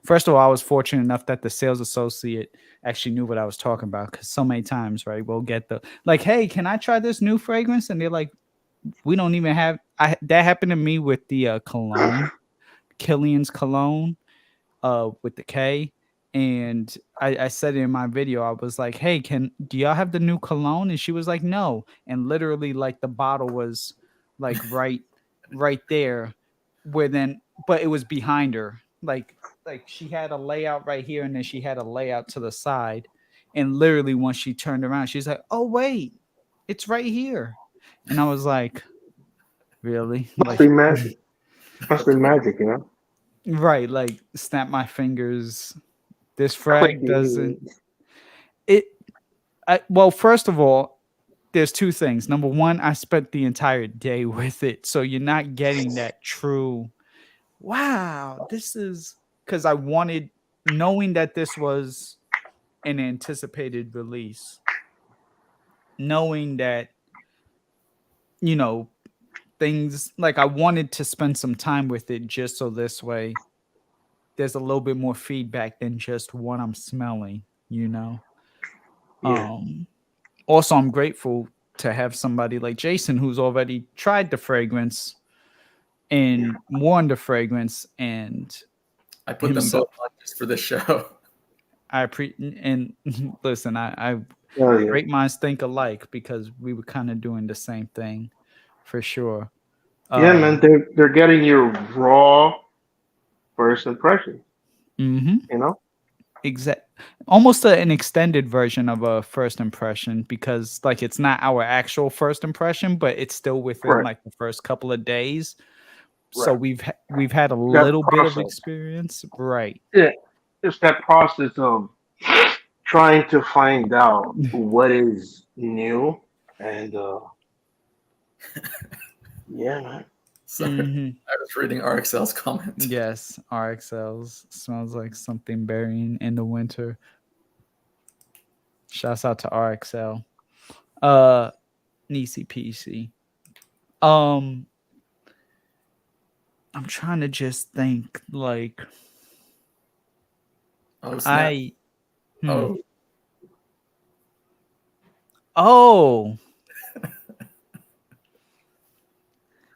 first of all, I was fortunate enough that the sales associate actually knew what I was talking about, because so many times, right, we'll get the like, hey, can I try this new fragrance? And they're like, we don't even have. I That happened to me with the cologne, Killian's cologne, with the K. And I said it in my video, I was like, hey, do y'all have the new cologne? And she was like, no. And literally, like, the bottle was like right there, where then, but it was behind her. Like she had a layout right here, and then she had a layout to the side. And literally, once she turned around, she's like, oh wait, it's right here. And I was like, really? must be Like, magic. Must be That's funny. magic, you know. right, like snap my fingers. This Click frag it. doesn't it well, first of all, there's two things. Number one, I spent the entire day with it. So you're not getting that true, wow, this is, because I wanted, knowing that this was an anticipated release, knowing that, you know, things like I wanted to spend some time with it just so this way there's a little bit more feedback than just what I'm smelling, you know. Yeah, Um Also, I'm grateful to have somebody like Jason who's already tried the fragrance and worn the fragrance and I put them both himself. on just for this show. and listen, I Oh yeah. great minds think alike because we were kind of doing the same thing for sure. Yeah, man, Um, they're getting your raw first impression. mhm. You know, Exact, almost an extended version of a first impression because like it's not our actual first impression, but it's still within right, like the first couple of days. So right. we've had a That little bit of process. experience, right? Yeah, it's that process of trying to find out what is new, and yeah, man. Sorry, Hmm. I was reading RXL's comment. Yes, RXLs smells like something burying in the winter. Shouts out to RXL. Uh, Nisi PC. Um, I'm trying to just think like Oh snap! I. Hmm. Oh, Oh,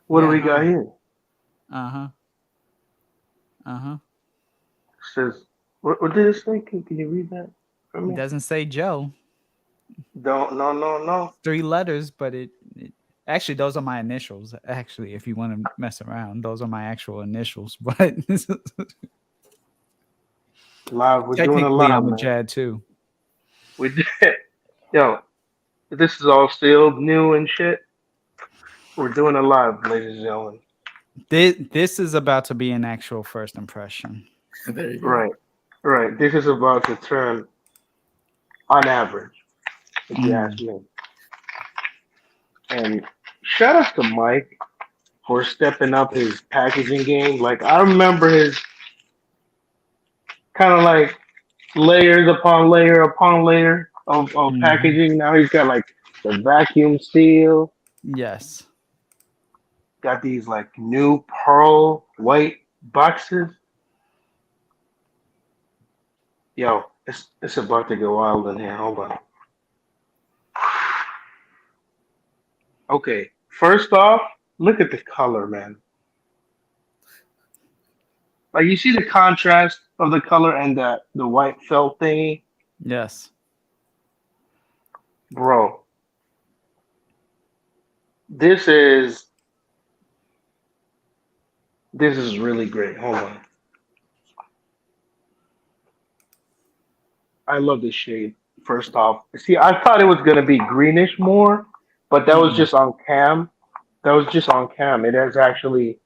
What do yeah, we huh? got here? Uh-huh. Uh-huh. Says, what did it say? Can you read that for It me? doesn't say Joe. Don't, no, no, no. Three letters, but it actually those are my initials. Actually, if you want to mess around, those are my actual initials. But Live, we're doing a technically live, I'm a man. Jad too. We did, yo. This is all still new and shit. We're doing a live, ladies and gentlemen. This is about to be an actual first impression. there you go. Right, right. This is about to turn on average, if you ask Mm, me. And shout out to Mike for stepping up his packaging game. Like I remember his kind of like layers upon layer of mhm. packaging. Now he's got like the vacuum seal, Yes. got these like new pearl white boxes. Yo, it's about to go wild in here. Hold on. Okay, first off, look at the color, man. Like you see the contrast of the color and the white felt thingy, Yes. bro. This is this is really great. Hold on. I love this shade. First off, see, I thought it was gonna be greenish more, but that was Mm-mm. just on cam. That was just on cam. It is actually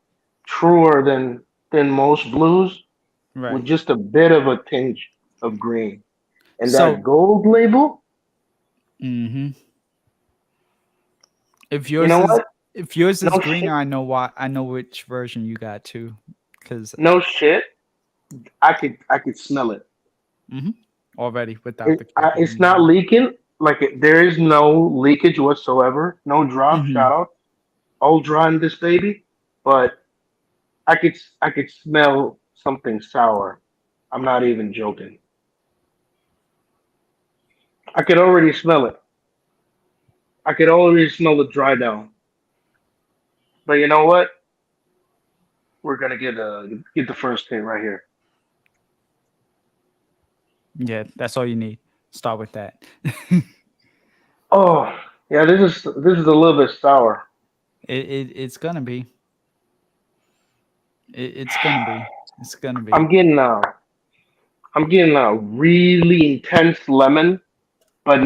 truer than most blues, with Right. just a bit of a tinge of green. And that So, gold label, mhm. If you yours know is what? if yours is No greener, shit. I know why. I know which version you got too, because No shit. I could smell it. already without the It's packaging not on. leaking. Like there is no leakage whatsoever. No drop. Mhm. Shout out. All dry in this baby. But I could smell something sour. I'm not even joking. I could already smell it. I could already smell the dry down. But you know what? We're gonna get the first hit right here. Yeah, that's all you need. Start with that. Oh yeah, this is a little bit sour. It's gonna be. It's gonna be. It's gonna be. I'm getting uh I'm getting a really intense lemon, but Mhm.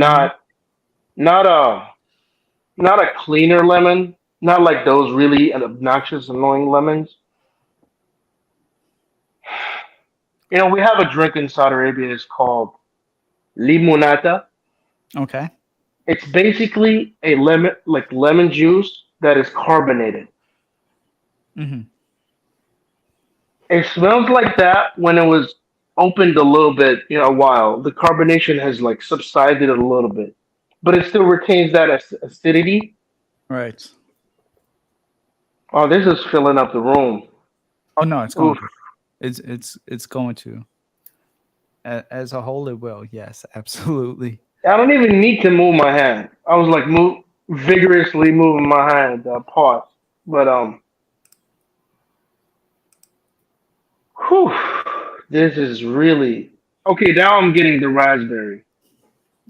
not a cleaner lemon, not like those really obnoxious, annoying lemons. You know, we have a drink in Saudi Arabia. It's called limonata. Okay. It's basically a lemon, like lemon juice that is carbonated. Mhm. It smells like that when it was opened a little bit, a while. The carbonation has like subsided a little bit, but it still retains that acidity. Right. Oh, this is filling up the room. Oh no, it's going Oof. to. It's going to. As a whole, it will. Yes, absolutely. I don't even need to move my hand. I was like vigorously moving my hand. Pause. But whew, this is really. Okay, now I'm getting the raspberry.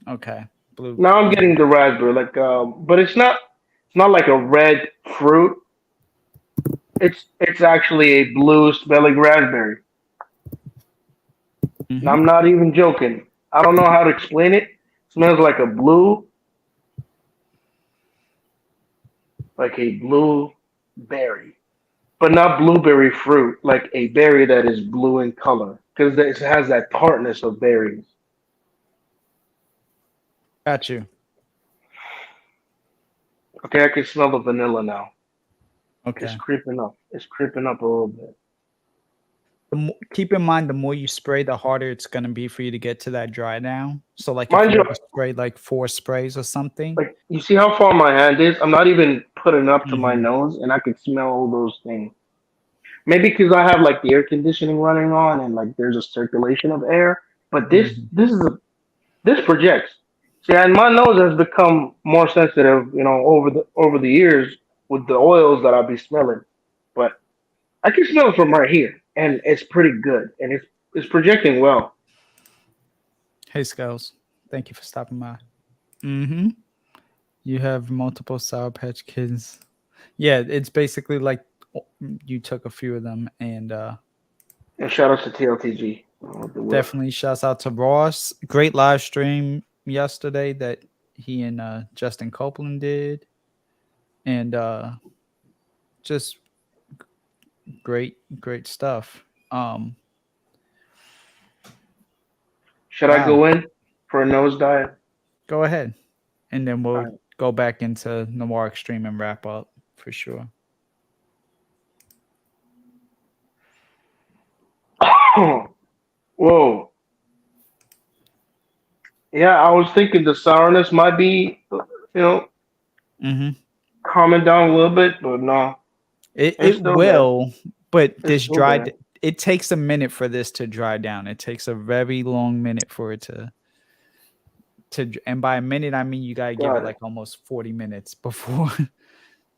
Okay. Blue. Now I'm getting the raspberry, but it's not like a red fruit. It's actually a blue smelling raspberry. And Mm-hmm. I'm not even joking. I don't know how to explain it. Smells like a blue berry, but not blueberry fruit, like a berry that is blue in color, because it has that tartness of berries. Got you. Okay, I can smell the vanilla now. It's Okay. creeping up. It's creeping up a little bit. Keep in mind, the more you spray, the harder it's gonna be for you to get to that dry down. So, like, if Mind you you, ever spray like 4 sprays or something. like you see how far my hand is? I'm not even putting up to my Mm-hmm. nose, and I can smell all those things. Maybe because I have like the air conditioning running on, and like there's a circulation of air. But this Mm-hmm. this is a this projects. See, and my nose has become more sensitive, over the years with the oils that I'll be smelling. But I can smell it from right here, and it's pretty good, and it's projecting well. Hey, Skulls. Thank you for stopping by. Mm-hmm. You have multiple Sour Patch Kids. Yeah, it's basically like you took a few of them, and And shout out to TLTG with the whiff. definitely shouts out to Ross. Great live stream yesterday that he and Justin Copeland did, and just great stuff. Should I Wow. go in for a nose dive? Go ahead, and then All we'll right. go back into Noir Extreme and wrap up for sure. Whoa. Yeah, I was thinking the sourness might be, Hmm. calming down a little bit, but no, It it's still there. will, but It's this still there. it takes a minute for this to dry down. It takes a very long minute for it and by a minute I mean you gotta give it Got it. like almost 40 minutes before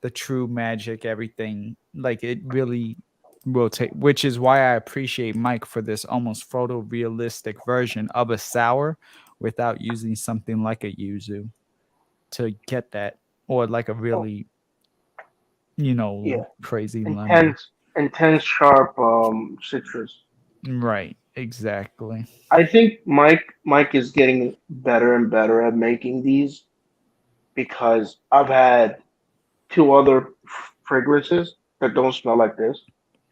the true magic, everything. Like it really will take, which is why I appreciate Mike for this almost photorealistic version of a sour without using something like a yuzu to get that, or like a Oh, really, yeah. crazy lemon. Intense, sharp citrus. Right, exactly. I think Mike is getting better and better at making these because I've had two other fragrances that don't smell like this,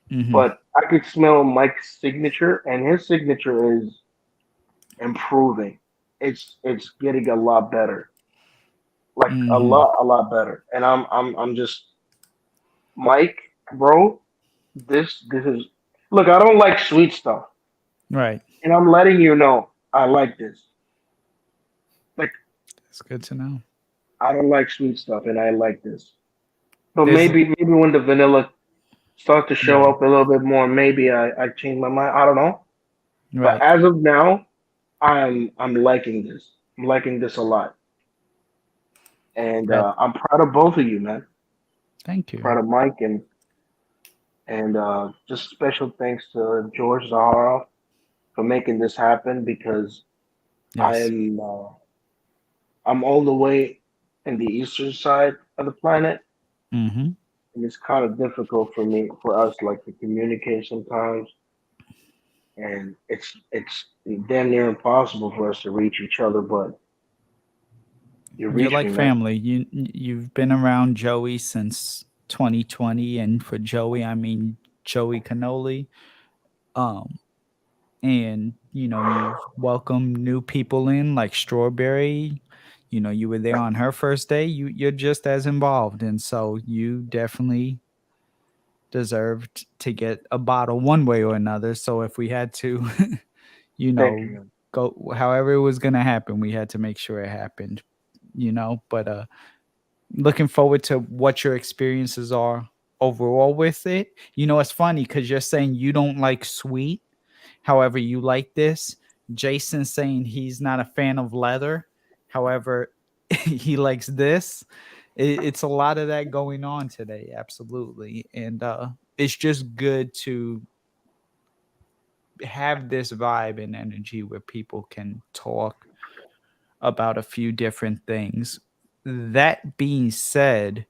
Hmm. but I could smell Mike's signature, and his signature is improving. It's getting a lot better, like Hmm. a lot better. And I'm just Mike, bro. This is look. I don't like sweet stuff, Right. and I'm letting you know I like this. Like That's good to know. I don't like sweet stuff, and I like this. But There's maybe when the vanilla starts to show right, up a little bit more, maybe I change my mind. I don't know. But right, as of now, I'm liking this. I'm liking this a lot, and right. I'm proud of both of you, man. Thank you. Proud of Mike and just special thanks to George Zaharoff for making this happen because Yes. I'm uh, I'm all the way in the eastern side of the planet, Hmm. and it's kind of difficult for us, like to communicate sometimes, and it's damn near impossible for us to reach each other. But you You're reach like me, man. family. You've been around Joey since 2020, and for Joey, I mean Joey Cannoli. Um, and you've welcomed new people in like Strawberry. You were there on her first day. You're just as involved, and so you definitely deserved to get a bottle one way or another. So if we had to, you Thank know, you, man. go however it was gonna happen, we had to make sure it happened. But looking forward to what your experiences are overall with it. It's funny because you're saying you don't like sweet. However, you like this. Jason's saying he's not a fan of leather. However, he likes this. It's a lot of that going on today. Absolutely. And it's just good to have this vibe and energy where people can talk about a few different things. That being said,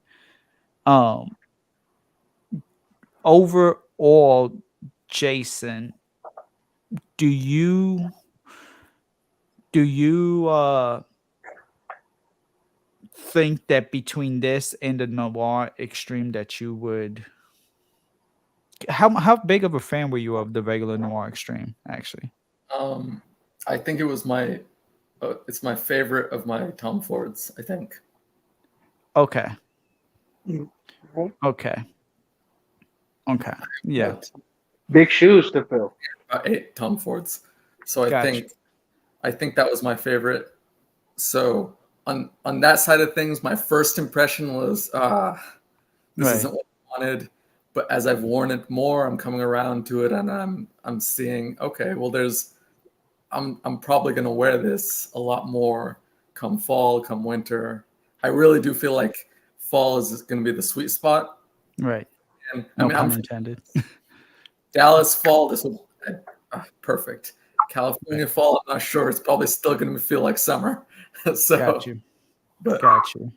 um, overall, Jason, do you do you think that between this and the Noir Extreme that you would how big of a fan were you of the regular Noir Extreme actually? Um, I think it was my it's my favorite of my Tom Fords. I think. Okay. Mhm. Okay. Okay. Yeah. But Big shoes to fill. about 8 Tom Fords, so Gotcha. I think that was my favorite. So on that side of things, my first impression was this Right. isn't what I wanted. But as I've worn it more, I'm coming around to it, and I'm seeing okay. Well, I'm probably gonna wear this a lot more come fall, come winter. I really do feel like fall is gonna be the sweet spot. Right. And I No mean, I'm pun from intended. Dallas fall. This will perfect. Right. California fall. I'm not sure. It's probably still gonna feel like summer. Got So, you. but Got you.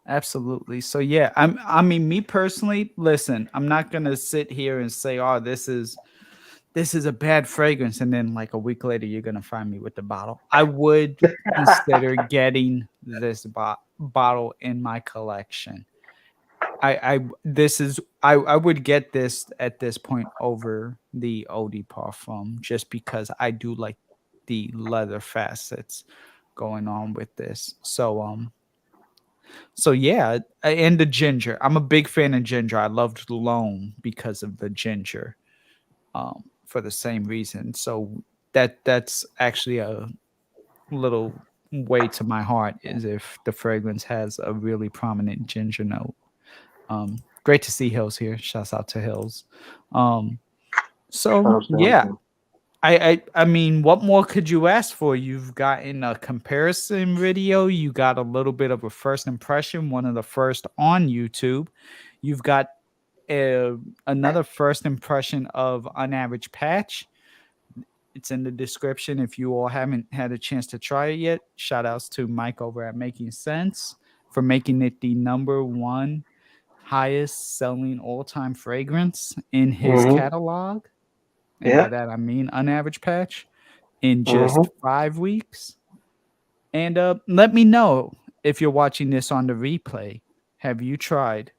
Absolutely. So yeah, I mean me personally, listen, I'm not going to sit here and say, "Oh, this is a bad fragrance," and then like a week later you're going to find me with the bottle. I would consider getting this bottle in my collection. I this is I would get this at this point over the Eau de Parfum just because I do like the leather facets going on with this. So yeah, and the ginger. I'm a big fan of ginger. I loved Loam because of the ginger. For the same reason. So that's actually a little way to my heart is if the fragrance has a really prominent ginger note. Great to see Hills here. Shouts out to Hills. Um, so Sounds yeah, down. I mean, what more could you ask for? You've gotten a comparison video. You got a little bit of a first impression, one of the first on YouTube. You've got uh, another first impression of Unaverage Patch. It's in the description if you all haven't had a chance to try it yet. Shout outs to Mike over at Making Sense for making it the number one highest selling all time fragrance in his Mm-hmm. catalog. And by Yeah. that, I mean Unaverage Patch in just Mm-hmm. 5 weeks. And let me know if you're watching this on the replay. Have you tried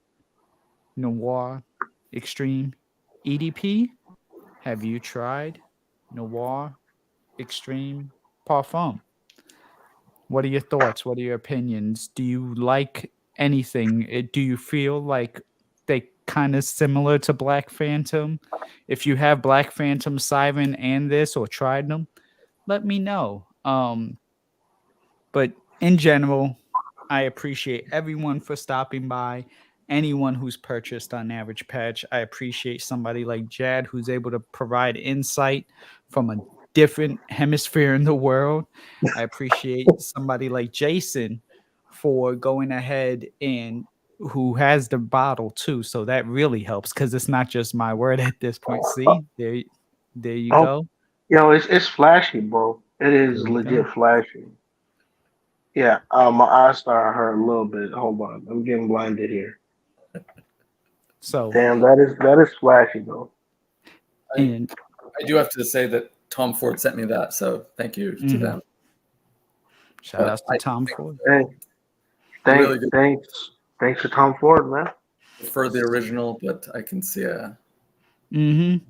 Noir Extreme EDP? Have you tried Noir Extreme Parfum? What are your thoughts? What are your opinions? Do you like anything? Do you feel like they kind of similar to Black Phantom? If you have Black Phantom, Siren, and this, or tried them, let me know. But in general, I appreciate everyone for stopping by. Anyone who's purchased on Average Patch, I appreciate somebody like Jad who's able to provide insight from a different hemisphere in the world. I appreciate somebody like Jason for going ahead and who has the bottle too. So that really helps because it's not just my word at this point. See, there you Oh, go. it's flashy, bro. It There is you legit go. flashy. Yeah. My eyes start hurting a little bit. Hold on, I'm getting blinded here. So Damn, that is flashy, though. I and I do have to say that Tom Ford sent me that, so thank you to mhm. them. Shout But outs to Tom Ford. Hey, really good. thanks to Tom Ford, man. Prefer the original, but I can see a Mhm.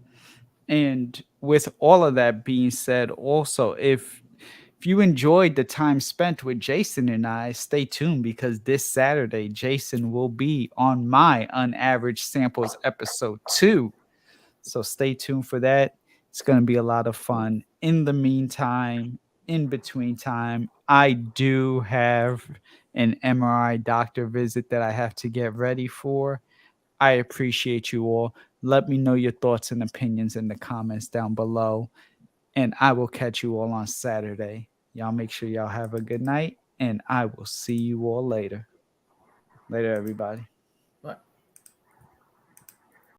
And with all of that being said, also, if you enjoyed the time spent with Jason and I, stay tuned because this Saturday, Jason will be on my Unaverage Samples episode 2. So stay tuned for that. It's going to be a lot of fun. In the meantime, in between time, I do have an MRI doctor visit that I have to get ready for. I appreciate you all. Let me know your thoughts and opinions in the comments down below. And I will catch you all on Saturday. Y'all make sure y'all have a good night. And I will see you all later. Later, everybody.